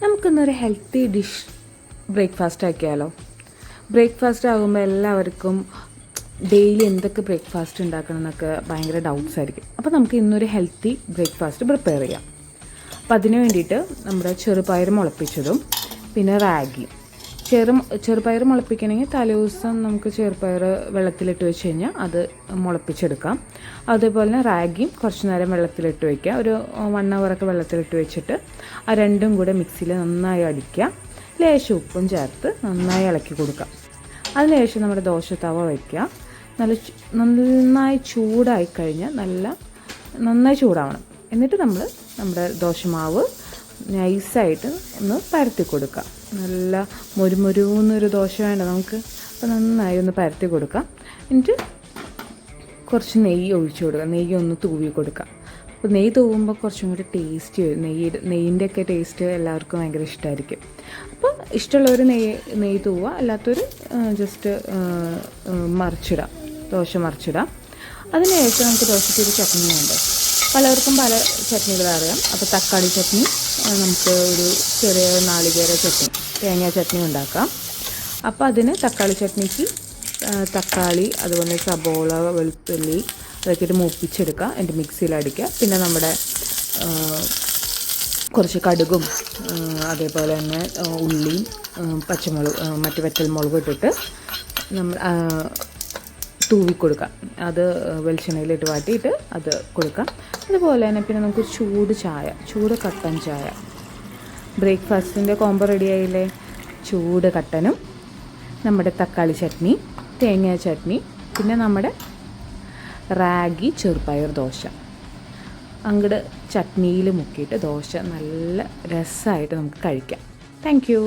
നമുക്കിന്നൊരു healthy dish breakfast ആക്കിയാലോ? Breakfast ആകുമ്പോൾ എല്ലാവർക്കും ഡെയിലി എന്തൊക്കെ ബ്രേക്ക്ഫാസ്റ്റ് ഉണ്ടാക്കണം എന്നൊക്കെ ഭയങ്കര ഡൗട്ട്സ് ആയിരിക്കും. അപ്പോൾ നമുക്ക് ഇന്നൊരു ഹെൽത്തി ബ്രേക്ക്ഫാസ്റ്റ് പ്രിപ്പയർ ചെയ്യാം. അപ്പോൾ അതിന് വേണ്ടിയിട്ട് നമ്മുടെ ചെറുപയർ മുളപ്പിച്ചതും പിന്നെ റാഗി. ചെറുപയർ മുളപ്പിക്കണമെങ്കിൽ തലേദിവസം നമുക്ക് ചെറുപയർ വെള്ളത്തിലിട്ട് വെച്ച് കഴിഞ്ഞാൽ അത് മുളപ്പിച്ചെടുക്കാം. അതേപോലെ തന്നെ റാഗിയും കുറച്ച് നേരം വെള്ളത്തിലിട്ട് വയ്ക്കുക. ഒരു 1 hour വെള്ളത്തിലിട്ട് വെച്ചിട്ട് ആ രണ്ടും കൂടെ മിക്സിയിൽ നന്നായി അടിക്കുക. ലേശം ഉപ്പും ചേർത്ത് നന്നായി ഇളക്കി കൊടുക്കുക. അതിനുശേഷം നമ്മുടെ ദോശത്തവ വയ്ക്കുക. നന്നായി ചൂടായി കഴിഞ്ഞാൽ നന്നായി ചൂടാവണം. എന്നിട്ട് നമ്മുടെ ദോശമാവ് നൈസായിട്ട് ഒന്ന് പരത്തി കൊടുക്കുക. നല്ല മുരുമുരുന്നൊരു ദോശ വേണ്ട നമുക്ക്. അപ്പോൾ നന്നായി ഒന്ന് പരത്തി കൊടുക്കുക. എന്നിട്ട് കുറച്ച് നെയ്യ് ഒഴിച്ചു കൊടുക്കുക. നെയ്യ് ഒന്ന് തൂവി കൊടുക്കുക. അപ്പോൾ നെയ്യ് തൂവുമ്പോൾ കുറച്ചും കൂടി ടേസ്റ്റ് വരും. നെയ്യിൻ്റെയൊക്കെ ടേസ്റ്റ് എല്ലാവർക്കും ഭയങ്കര ഇഷ്ടമായിരിക്കും. അപ്പോൾ ഇഷ്ടമുള്ളവർ നെയ്യ് തൂവുക, അല്ലാത്തവർ ജസ്റ്റ് മറിച്ചിടാം, ദോശ മറിച്ചിടാം. അതിനുശേഷം നമുക്ക് ദോശയ്ക്കൊരു ചട്നി വേണ്ടേ. പലവർക്കും പല ചട്നികൾ അറിയാം. അപ്പോൾ തക്കാളി ചട്നി, നമുക്ക് ഒരു ചെറിയ നാളികേര ചട്നി, തേങ്ങ ചട്നി ഉണ്ടാക്കാം. അപ്പോൾ അതിന് തക്കാളി ചട്നിക്ക് തക്കാളി, അതുപോലെ സബോള, വെളുത്തുള്ളി അതൊക്കെ ഇട്ട് മൂപ്പിച്ചെടുക്കുക. എൻ്റെ മിക്സിയിൽ അടിക്കുക. പിന്നെ നമ്മുടെ കുറച്ച് കടുകും അതേപോലെ തന്നെ ഉള്ളിയും പച്ചമുളക് മറ്റു വറ്റൽമുളകും ഇട്ടിട്ട് നമ്മൾ തൂവിക്കൊടുക്കാം. അത് വെളിച്ചെണ്ണയിലിട്ട് വാട്ടിയിട്ട് അത് കൊടുക്കാം. അതുപോലെ തന്നെ പിന്നെ നമുക്ക് ചൂട് കട്ടൻ ചായ. ബ്രേക്ക്ഫാസ്റ്റിൻ്റെ കോംബോ റെഡിയായില്ലേ? ചൂട് കട്ടനും നമ്മുടെ തക്കാളി ചട്നി, തേങ്ങ ചട്നി, പിന്നെ നമ്മുടെ റാഗി ചെറുപയർ ദോശ. അങ്ങോട്ട് ചട്നിയിൽ മുക്കിയിട്ട് ദോശ നല്ല രസമായിട്ട് നമുക്ക് കഴിക്കാം. Thank you.